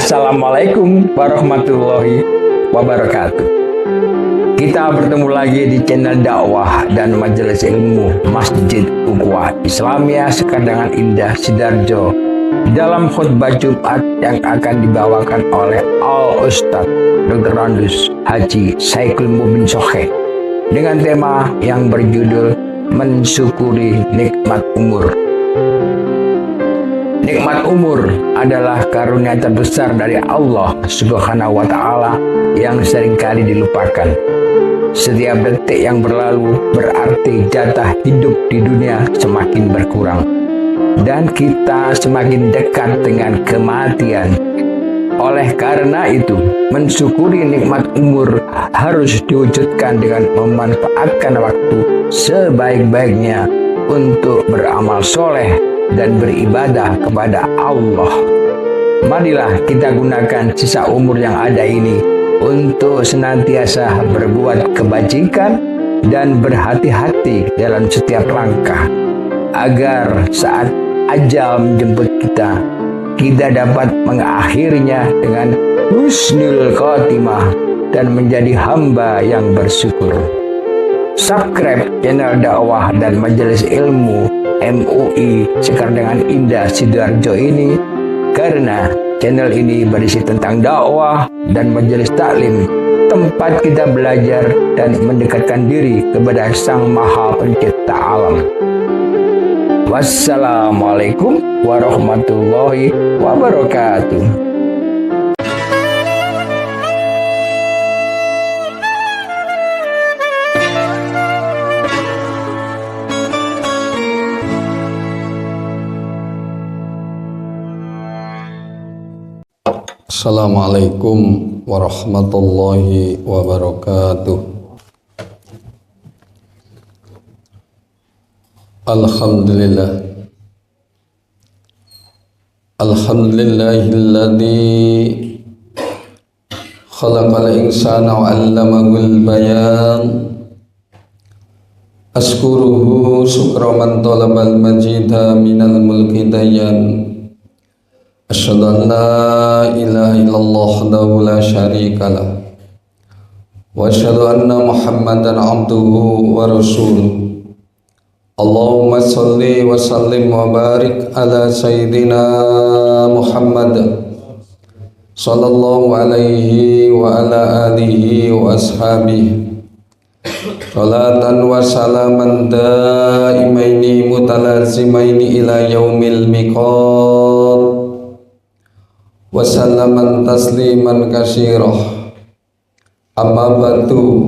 Assalamualaikum warahmatullahi wabarakatuh. Kita bertemu lagi di channel dakwah dan majelis ilmu Masjid Ukhuwah Islamiyah Sekardangan Indah Sidoarjo dalam khutbah Jumat yang akan dibawakan oleh Al Ustadz Dr. Randus Haji Saikhul Mubin Shokhe dengan tema yang berjudul Mensyukuri Nikmat Umur. Nikmat umur adalah karunia terbesar dari Allah Subhanahu wa Ta'ala yang seringkali dilupakan. Setiap detik yang berlalu berarti jatah hidup di dunia semakin berkurang, dan kita semakin dekat dengan kematian. Oleh karena itu, mensyukuri nikmat umur harus diwujudkan dengan memanfaatkan waktu sebaik-baiknya untuk beramal soleh dan beribadah kepada Allah. Marilah kita gunakan sisa umur yang ada ini untuk senantiasa berbuat kebajikan dan berhati-hati dalam setiap langkah, agar saat ajal menjemput kita dapat mengakhirinya dengan husnul khotimah dan menjadi hamba yang bersyukur. Subscribe channel dakwah dan majelis ilmu MUI Sekardangan Indah Sidoarjo ini karena channel ini berisi tentang dakwah dan majelis taklim, tempat kita belajar dan mendekatkan diri kepada Sang Maha Pencipta alam. Wassalamualaikum warahmatullahi wabarakatuh. Assalamualaikum warahmatullahi wabarakatuh. Alhamdulillah. Alhamdulillahilladzi khalaqal insana wa 'allamahul bayan. Askuruhu syukra man talabal majida minal mulki dayan. Asyhadu an la ilaha illallah wahdahu la syarikalah wa asyhadu anna Muhammadan abduhu wa rasuluh. Allahumma shalli wa sallim wa barik ala sayyidina Muhammad sallallahu alaihi wa ala alihi wa ashabihi salatan wa salaman daimaini mutalazimaini ila yaumil miqat wa sallaman tasliman katsirah. Amma ba'du,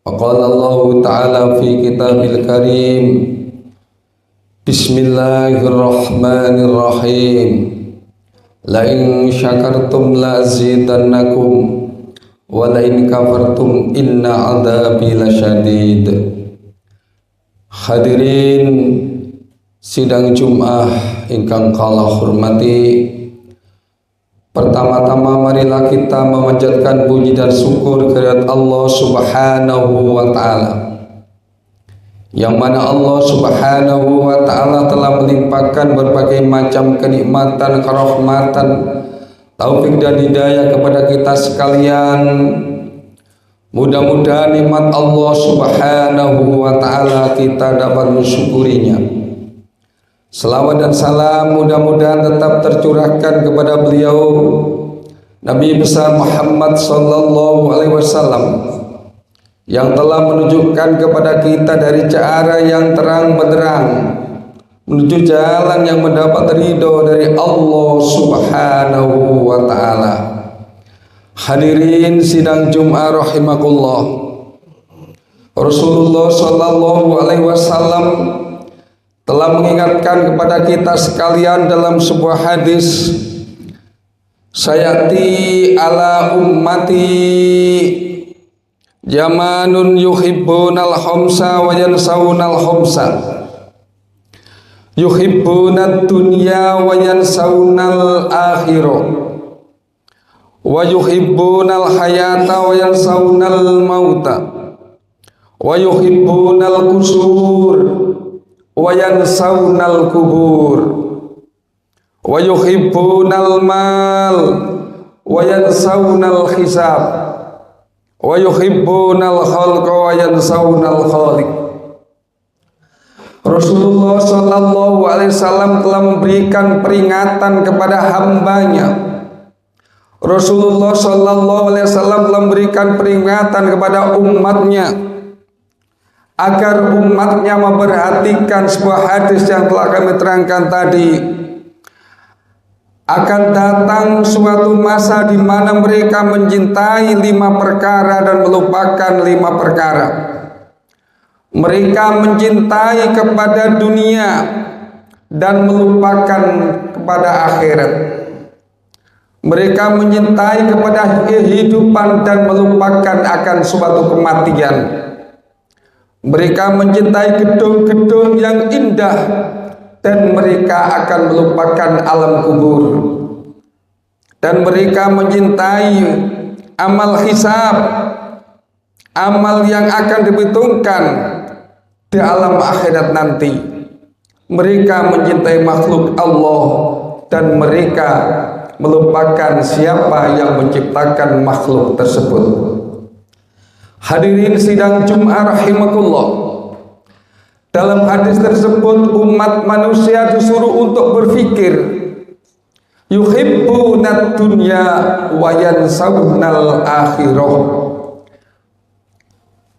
faqala Allah ta'ala fi kitabil karim, bismillahirrahmanirrahim, la in syakartum la azidannakum wa la in kafartum inna adzabi lasyadid. Hadirin sidang Jumat ingkang kala hormati, pertama-tama marilah kita memanjatkan puji dan syukur kehadirat Allah Subhanahu wa Ta'ala, yang mana Allah Subhanahu wa Ta'ala telah melimpahkan berbagai macam kenikmatan, kerahmatan, taufik dan hidayah kepada kita sekalian. Mudah-mudahan nikmat Allah Subhanahu wa Ta'ala kita dapat mensyukurinya. Selawat dan salam mudah-mudahan tetap tercurahkan kepada beliau Nabi besar Muhammad sallallahu alaihi wasallam, yang telah menunjukkan kepada kita dari cara yang terang benderang menuju jalan yang mendapat ridho dari Allah Subhanahu wa Ta'ala. Hadirin sidang Jumat rahimakumullah, Rasulullah sallallahu alaihi wasallam telah mengingatkan kepada kita sekalian dalam sebuah hadis, sayati ala ummati zamanun yuhibbunal khamsa wa yansawunal khamsa, yuhibbunad dunya wa yansawunal akhirah, wa yuhibbunal hayata wa yansawunal mauta, wa yuhibbunal qusur wa yansawnal kubur, wa yuhibbunal mal wa yansawunal hisab wa yuhibbunal khalqa wa yansawunal khaliq. Rasulullah Shallallahu Alaihi Wasallam telah memberikan peringatan kepada hambanya. Rasulullah Shallallahu Alaihi Wasallam telah memberikan peringatan kepada umatnya agar umatnya memperhatikan sebuah hadis yang telah kami terangkan tadi. Akan datang suatu masa di mana mereka mencintai 5 perkara dan melupakan 5 perkara. Mereka mencintai kepada dunia dan melupakan kepada akhirat. Mereka mencintai kepada kehidupan dan melupakan akan suatu kematian. Mereka mencintai gedung-gedung yang indah dan mereka akan melupakan alam kubur. Dan mereka mencintai amal hisab, amal yang akan diperhitungkan di alam akhirat nanti. Mereka mencintai makhluk Allah dan mereka melupakan siapa yang menciptakan makhluk tersebut. Hadirin sidang Jumat rahimakumullah. Dalam hadis tersebut umat manusia disuruh untuk berfikir, yuhibbunad dunya wa yansawunal akhirah.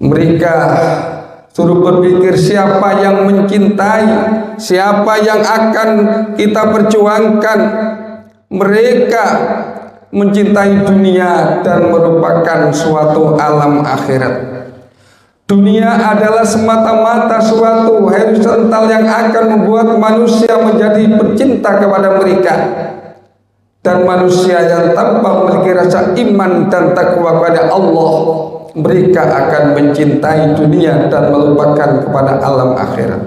Mereka suruh berpikir siapa yang mencintai, siapa yang akan kita perjuangkan. Mereka mencintai dunia dan merupakan suatu alam akhirat. Dunia adalah semata-mata suatu horizontal yang akan membuat manusia menjadi pecinta kepada mereka. Dan manusia yang tanpa memiliki rasa iman dan takwa kepada Allah, mereka akan mencintai dunia dan melupakan kepada alam akhirat.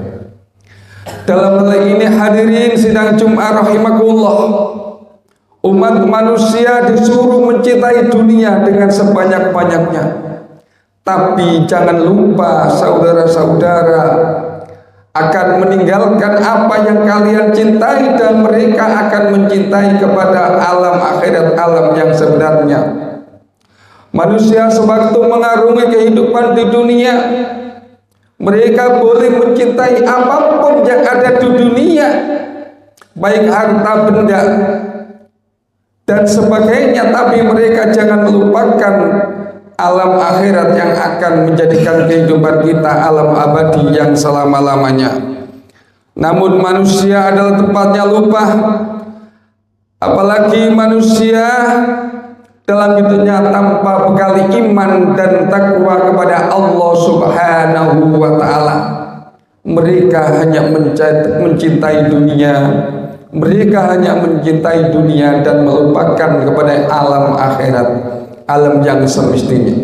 Dalam hal ini hadirin sidang Jumat rahimakumullah, umat manusia disuruh mencintai dunia dengan sebanyak-banyaknya. Tapi jangan lupa saudara-saudara akan meninggalkan apa yang kalian cintai dan mereka akan mencintai kepada alam akhirat, alam yang sebenarnya. Manusia sewaktu mengarungi kehidupan di dunia, mereka boleh mencintai apapun yang ada di dunia, baik harta benda dan sebagainya, tapi mereka jangan melupakan alam akhirat yang akan menjadikan kehidupan kita alam abadi yang selama-lamanya. Namun manusia adalah tempatnya lupa, apalagi manusia dalam hidupnya tanpa bekal iman dan takwa kepada Allah Subhanahu wa Ta'ala. Mereka hanya mencintai dunia, mereka hanya mencintai dunia dan melupakan kepada alam akhirat, alam yang semestinya.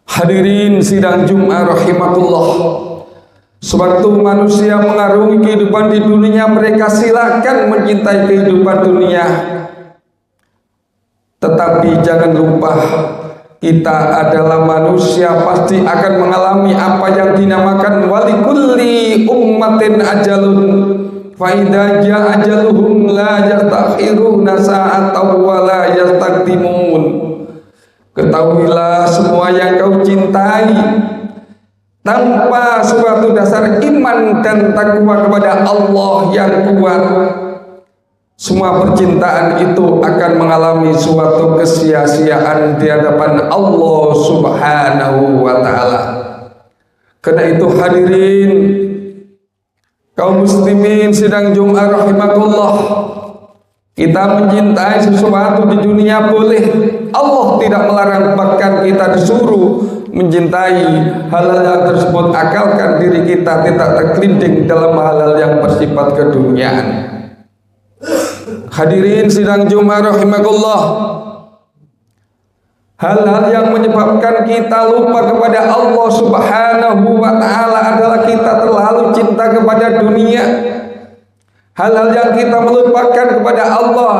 Hadirin sidang Jumat rahimakumullah, sewaktu manusia mengarungi kehidupan di dunia, mereka silakan mencintai kehidupan dunia. Tetapi jangan lupa, kita adalah manusia, pasti akan mengalami apa yang dinamakan walikulli ummatin ajalun fa idza jaa ajaluhum la yastakhiruna sa'atan wa la yastaqdimun. Ketahuilah semua yang kau cintai, tanpa suatu dasar iman dan takwa kepada Allah yang kuat, semua percintaan itu akan mengalami suatu kesia-siaan di hadapan Allah Subhanahu wa Ta'ala. Karena itu hadirin kaum muslimin sidang Jumat rahimakumullah, kita mencintai sesuatu di dunia boleh, Allah tidak melarang, bahkan kita disuruh mencintai hal-hal tersebut, akalkan diri kita tidak terkelinding dalam hal-hal yang bersifat keduniaan. Hadirin sidang Jumat rahimakumullah, hal-hal yang menyebabkan kita lupa kepada Allah Subhanahu wa Ta'ala adalah kita terlalu cinta kepada dunia. Hal-hal yang kita melupakan kepada Allah,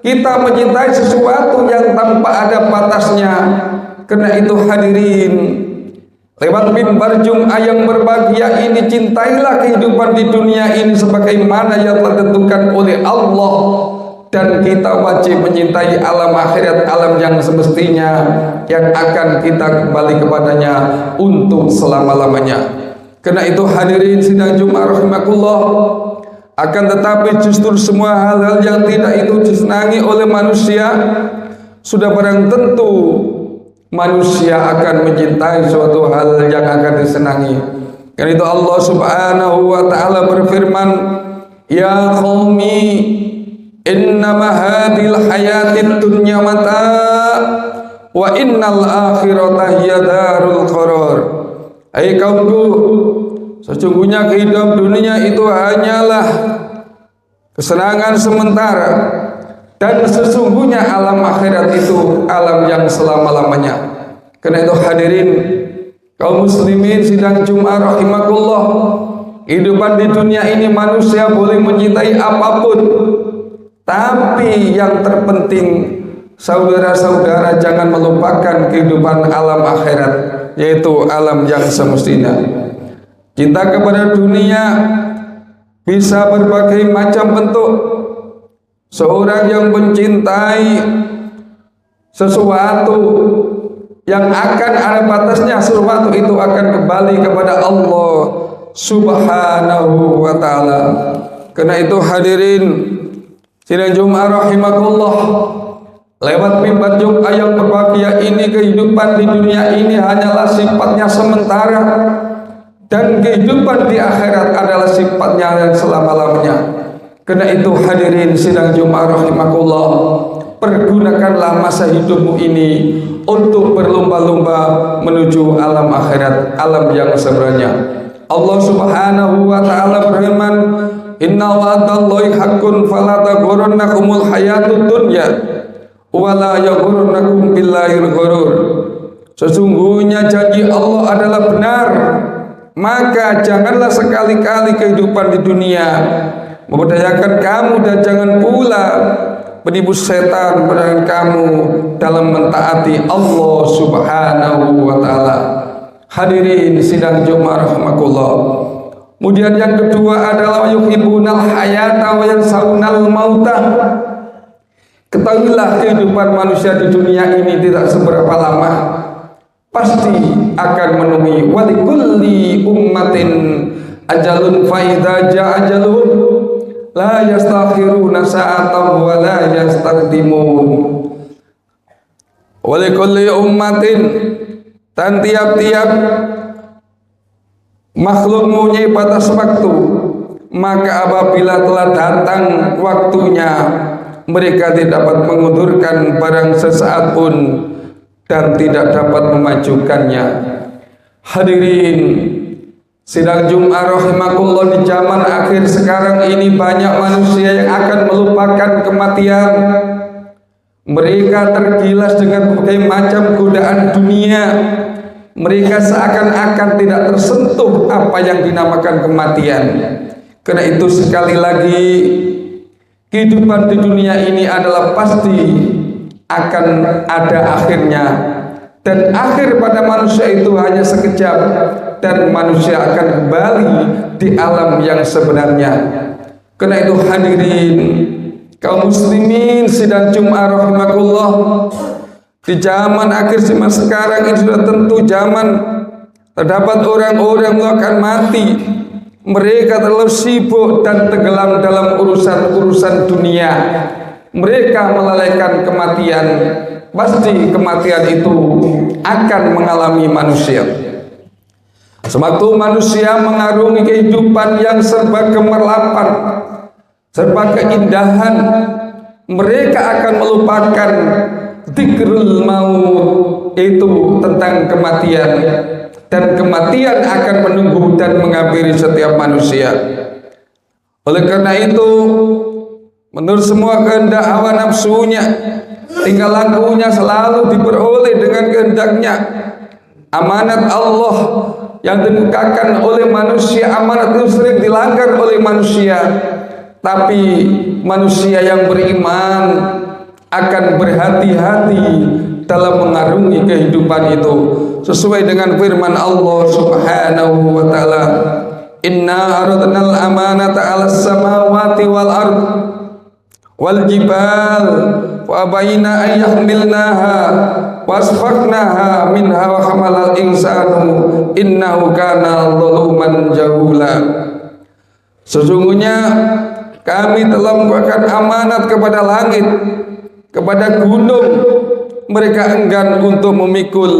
kita mencintai sesuatu yang tanpa ada batasnya. Karena itu hadirin, lewat mimbar Jumat yang berbahagia ini, cintailah kehidupan di dunia ini sebagaimana yang telah ditentukan oleh Allah. dan kita wajib mencintai alam akhirat, alam yang semestinya yang akan kita kembali kepadanya untuk selama-lamanya. Karena itu hadirin sidang Jumat rahimakumullah, akan tetapi justru semua hal-hal yang tidak itu disenangi oleh manusia, sudah barang tentu manusia akan mencintai suatu hal yang akan disenangi. Karena itu Allah Subhanahu wa taala berfirman, "Ya qaumi, innama hadhil hayatid dunya mata' wa innal akhirata hiya darul qarar." Hai kaumku, sesungguhnya kehidupan dunia itu hanyalah kesenangan sementara, dan sesungguhnya alam akhirat itu alam yang selama-lamanya. Karena itu hadirin kaum muslimin sidang Jumat rahimakumullah, kehidupan di dunia ini manusia boleh mencintai apapun, tapi yang terpenting saudara-saudara jangan melupakan kehidupan alam akhirat, yaitu alam yang semestinya. Cinta kepada dunia bisa berbagai macam bentuk. Seorang yang mencintai sesuatu yang akan ada batasnya, sesuatu itu akan kembali kepada Allah Subhanahu wa ta'ala. Karena itu hadirin sidang Jumat rahimakumullah, lewat mimbar Jumat yang berbahagia ini, kehidupan di dunia ini hanyalah sifatnya sementara, dan kehidupan di akhirat adalah sifatnya yang selama-lamanya. Karena itu hadirin sidang Jumat rahimakumullah, pergunakanlah masa hidupmu ini untuk berlomba-lomba menuju alam akhirat, alam yang sebenarnya. Allah Subhanahu wa ta'ala berfirman, "Inna wa'dallahi haqqun fala taghurrannakumul hayatud dunya wa la yaghurrannakum billahil ghurur." Sesungguhnya janji Allah adalah benar, maka janganlah sekali-kali kehidupan di dunia memberdayakan kamu, dan jangan pula menipu setan pada kamu dalam mentaati Allah Subhanahu wa ta'ala. Hadirin sidang Jumat rahimakumullah. Kemudian yang kedua adalah yuhibbunal hayata wa yansaunal mauta. Ketahuilah kehidupan manusia di dunia ini tidak seberapa lama, pasti akan menemui walikulli ummatin ajalun fa idza jaa ajalun la yastakhiruna sa'atan wa la yastaqdimun. Walikulli ummatin, dan tiap-tiap makhluk mempunyai batas waktu, maka apabila telah datang waktunya, mereka tidak dapat mengundurkan barang sesaat pun dan tidak dapat memajukannya. Hadirin sidang Jumat rahimakumullah, di zaman akhir sekarang ini banyak manusia yang akan melupakan kematian. Mereka tergilas dengan berbagai macam godaan dunia. Mereka seakan-akan tidak tersentuh apa yang dinamakan kematian. Karena itu sekali lagi, kehidupan di dunia ini adalah pasti akan ada akhirnya, dan akhir pada manusia itu hanya sekejap, dan manusia akan kembali di alam yang sebenarnya. Karena itu hadirin kaum muslimin sidang Jumat rahimakumullah, di zaman akhir zaman sekarang ini sudah tentu zaman terdapat orang-orang yang akan mati. Mereka terlalu sibuk dan tenggelam dalam urusan-urusan dunia. Mereka melalaikan kematian. Pasti kematian itu akan mengalami manusia. Sewaktu manusia mengarungi kehidupan yang serba gemerlapan, serba keindahan, mereka akan melupakan dzikrul maut, itu tentang kematian, dan kematian akan menunggu dan menghampiri setiap manusia. Oleh karena itu, menurut semua kehendak hawa nafsunya, tingkah lakunya selalu diperoleh dengan kehendaknya. Amanat Allah yang dikemukakan oleh manusia, amanat itu sering dilanggar oleh manusia. Tapi manusia yang beriman akan berhati-hati dalam mengarungi kehidupan itu, sesuai dengan firman Allah Subhanahu wa ta'ala, "Inna aradnal amanata 'alas samawati wal ard wal jibal wa abaina ay yahmilnaha wasfaqnaha minha wa hamalal insanu innahu kana zaluman jahula. Sesungguhnya kami telah memberikan amanat kepada langit, kepada gunung, mereka enggan untuk memikul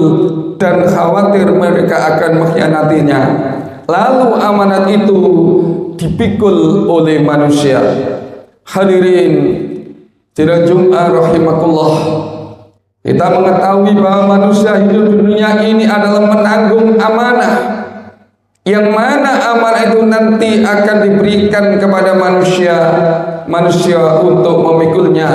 dan khawatir mereka akan mengkhianatinya. Lalu amanat itu dipikul oleh manusia. Hadirin sidang Jumat rahimakumullah, kita mengetahui bahwa manusia hidup di dunia ini adalah menanggung amanah, yang mana amanah itu nanti akan diberikan kepada manusia untuk memikulnya.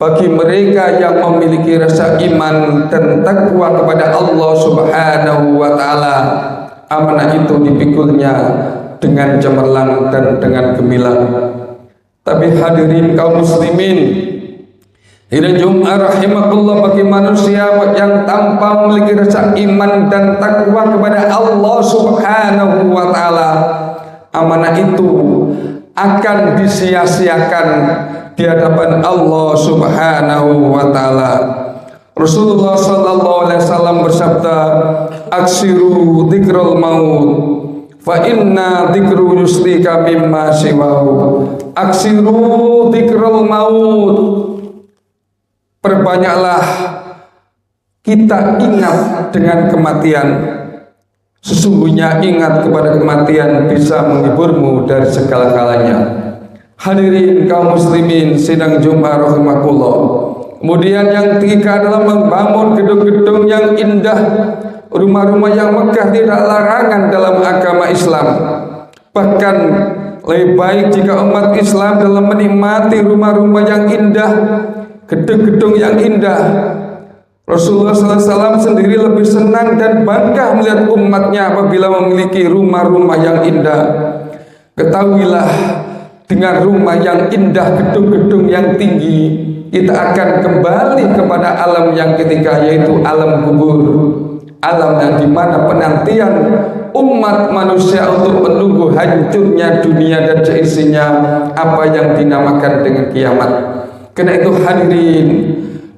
Bagi mereka yang memiliki rasa iman dan takwa kepada Allah Subhanahu wa taala, amanah itu dipikulnya dengan cemerlang dan dengan gemilang. Tapi hadirin kaum muslimin, hari Jumat rahimakumullah, bagi manusia yang tanpa memiliki rasa iman dan takwa kepada Allah Subhanahu wa taala, amanah itu akan disia-siakan di hadapan Allah Subhanahu wa taala. Rasulullah sallallahu alaihi wasallam bersabda, "Aksiru dzikrul maut fa inna dzikru yusrika mimma siwahu." Aksiru dzikrul maut. Perbanyaklah kita ingat dengan kematian. Sesungguhnya ingat kepada kematian bisa menghiburmu dari segala-galanya. Hadirin kaum muslimin sidang Jumat rahimakumullah. Kemudian yang ketiga adalah membangun gedung-gedung yang indah. Rumah-rumah yang megah tidak larangan dalam agama Islam. Bahkan lebih baik jika umat Islam dalam menikmati rumah-rumah yang indah, gedung-gedung yang indah. Rasulullah SAW sendiri lebih senang dan bangga melihat umatnya apabila memiliki rumah-rumah yang indah. Ketahuilah, dengan rumah yang indah, gedung-gedung yang tinggi, kita akan kembali kepada alam yang ketiga, yaitu alam kubur. Alam yang dimana penantian umat manusia untuk menunggu hancurnya dunia dan seisinya, apa yang dinamakan dengan kiamat. Karena itu hadirin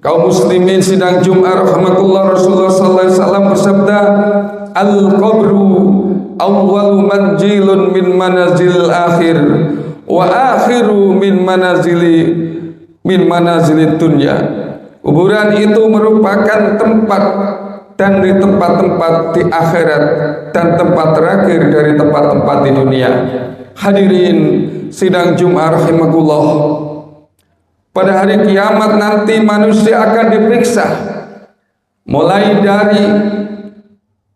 kaum muslimin sidang Jumat rahmatullah, Rasulullah sallallahu alaihi wasallam bersabda, "Al-qabru awwalu manzilun min manazil akhir wa akhiru min manazilid dunya." Kuburan itu merupakan tempat dan di tempat-tempat di akhirat dan tempat terakhir dari tempat-tempat di dunia. Hadirin sidang Jumat rahimakumullah, pada hari kiamat nanti manusia akan diperiksa, mulai dari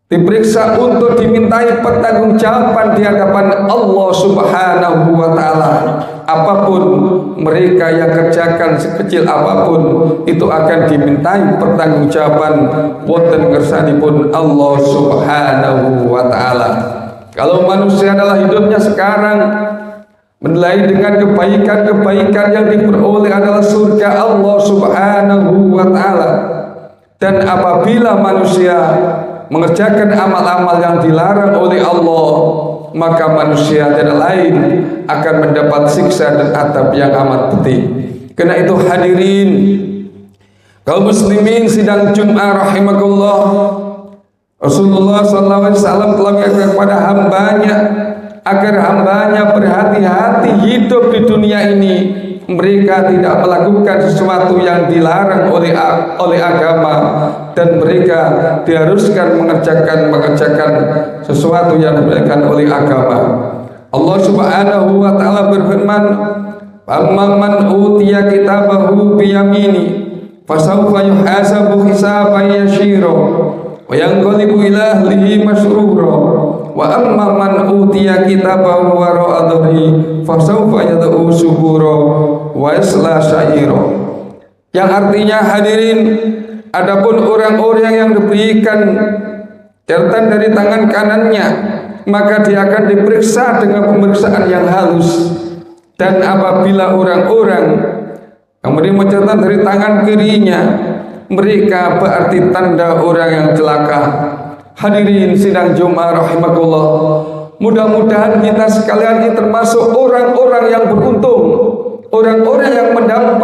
diperiksa untuk dimintai pertanggungjawaban di hadapan Allah Subhanahu wa taala. Apapun mereka yang kerjakan, sekecil apapun, itu akan dimintai pertanggungjawaban wonten ngersanipun Allah Subhanahu wa taala. Kalau manusia adalah hidupnya sekarang menilai dengan kebaikan-kebaikan yang diperoleh adalah surga Allah Subhanahu wa taala. Dan apabila manusia mengerjakan amal-amal yang dilarang oleh Allah, maka manusia tidak lain akan mendapat siksa dan azab yang amat pedih. Karena itu hadirin kaum muslimin sidang Jumat rahimakumullah, Rasulullah sallallahu alaihi wasallam telah mengingatkan kepada hambanya agar hambanya berhati-hati hidup di dunia ini. Mereka tidak melakukan sesuatu yang dilarang oleh agama, dan mereka diharuskan mengerjakan sesuatu yang dilarang oleh agama. Allah Subhanahu wa taala berfirman, "Amman utiya kitabahu biyamini fasawfa yuhasabu hisaban yashira wa yanqalibu ila ahlihi masrura wa amma man utiya kitabahu wara'a dhahri fasawfa yad'u subura wa yasla sa'ira." Yang artinya hadirin, adapun orang-orang yang diberikan catatan dari tangan kanannya, maka dia akan diperiksa dengan pemeriksaan yang halus. Dan apabila orang-orang kemudian mencatat dari tangan kirinya, mereka berarti tanda orang yang celaka. Hadirin sidang Jumat rahimakumullah, mudah-mudahan kita sekalian ini termasuk orang-orang yang beruntung, orang-orang yang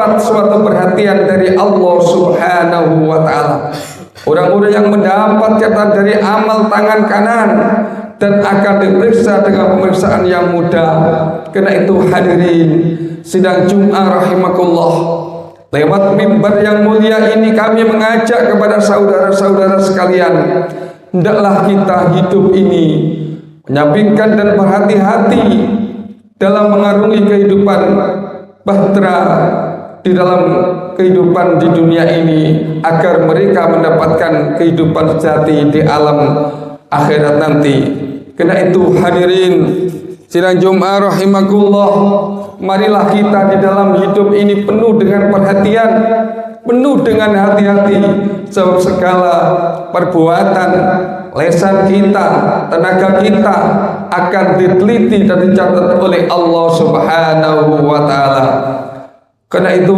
mendapat suatu perhatian dari Allah Subhanahu wa Ta'ala. Orang-orang yang mendapat catatan dari amal tangan kanan dan akan diperiksa dengan pemeriksaan yang mudah. Karena itu hadirin sidang Jumat rahimakumullah, lewat mimbar yang mulia ini kami mengajak kepada saudara-saudara sekalian, hendaklah kita hidup ini menyampingkan dan berhati-hati dalam mengarungi kehidupan bahtera di dalam kehidupan di dunia ini, agar mereka mendapatkan kehidupan sejati di alam akhirat nanti. Karena itu hadirin sidang Jumat rahimakumullah, marilah kita di dalam hidup ini penuh dengan perhatian, penuh dengan hati-hati, sebab segala perbuatan lesan kita, tenaga kita akan diteliti dan dicatat oleh Allah Subhanahu wa Ta'ala. Karena itu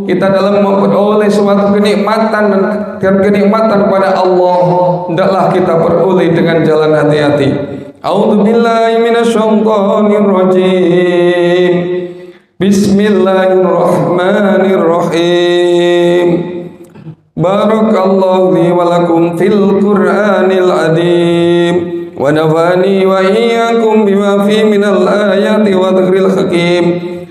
kita dalam memperoleh suatu kenikmatan dan kenikmatan kepada Allah, hendaklah kita peroleh dengan jalan hati-hati. A'udzubillahi minasyaitonir rajim. Bismillahirrahmanirrahim. Barakallahu li wa lakum fil Qur'anil azim wa nafani wa iyyakum bima fi minal ayati wa dzikril hakim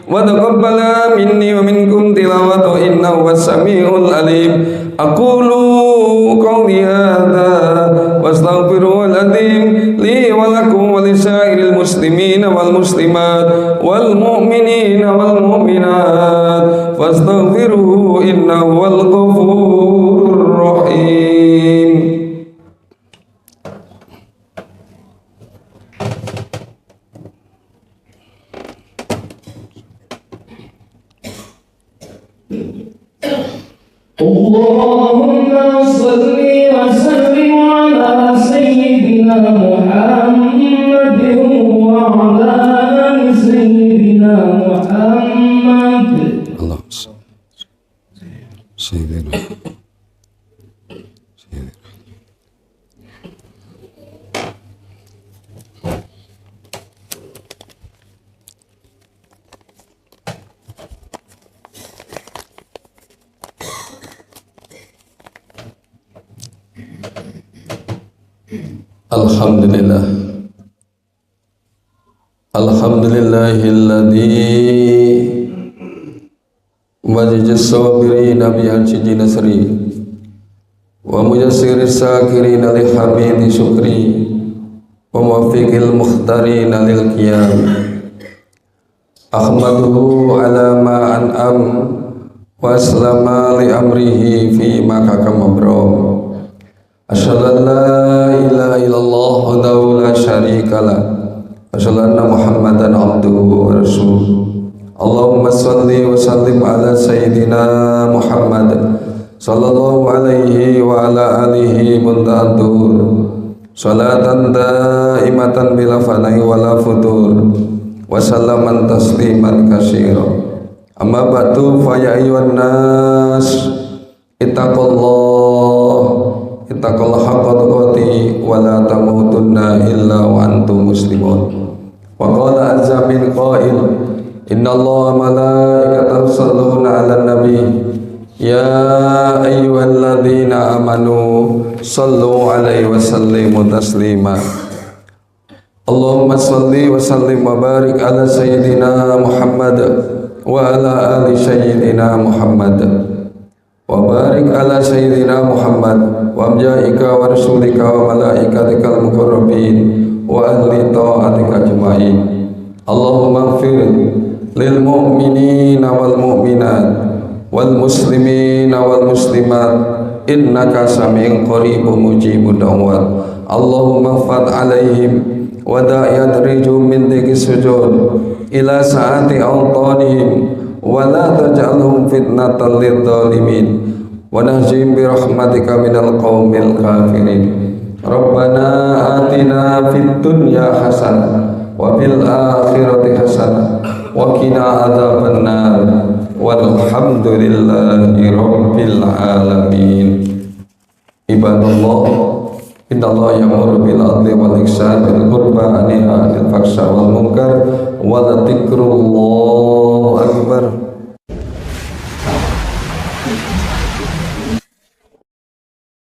wa taqabbala minni wa minkum tilawatu innahu was-sami'ul alim. Aqulu qawli hadza wastaghfirul azim li wa lakum wa lisairil muslimina wal muslimat wal mu'minina wal mu'minat fastaghfiruhu innahu wal ghafurur rahim. Allahumma salli wa sallim ala sayyidina Muhammadin wa ala ali sayyidina Muhammad. Sayyidina Alhamdulillah. Alhamdulillahilladzi wajjal sabirina bi anji nasri wa mujassiris sakirina li hamidi syukri wa muwaffiqil mukhtarina lil qiyam. Ahmaduhu ala ma an'am wa aslama li amrihi fi ma kakam abram. Asyhadu an la ilaha illallah wahdahu la syarikalah wa asyhadu anna Muhammadan abduhu wa rasuluh. Allahumma shalli wa sallim ala sayyidina Muhammad sallallahu alaihi wa ala alihi muntadur salatan daimatan bila fanai wala futur wa sallaman tasliman katsira. Amma ba'du fa ya ayyuhan nas ittaqullah haqqa tuqatih wa la tamutunna illa wa antum muslimun. Wa qala azza min qail innallaha malaikatahu yusholluna 'alan nabi ya ayyuhalladzina amanu shallu 'alaihi wa sallimu taslima. Allahumma shalli wa sallim wa barik ala sayyidina Muhammad wa ala ali sayyidina Muhammad wa barik ala sayyidina Muhammad wa amjaika wa rasulika wa malaikatikal muqarrabin wa ahli ta'atika ajma'in. Allahumma ighfir lil mu'minina wal mu'minat wal muslimina wal muslimat innaka sami'un qaribun mujibud da'wat. Allahumma fad alaihim wa da'iyat rijum min dhikis sujud ila sa'ati awtanihim wa la taj'alhum fitnatan lidh-dhalimin wa nahjim bi rahmatika minal qaumil kafirin. Rabbana atina fid dunya hasanah wa fil akhirati hasanah wa qina adzabannar walhamdulillahi rabbil alamin. Ibadallah, innallaha ya'muru bil adli wal ihsani wal qurba wa yanha 'anil fahsya'i wal munkar wa dzikrullahi akbar.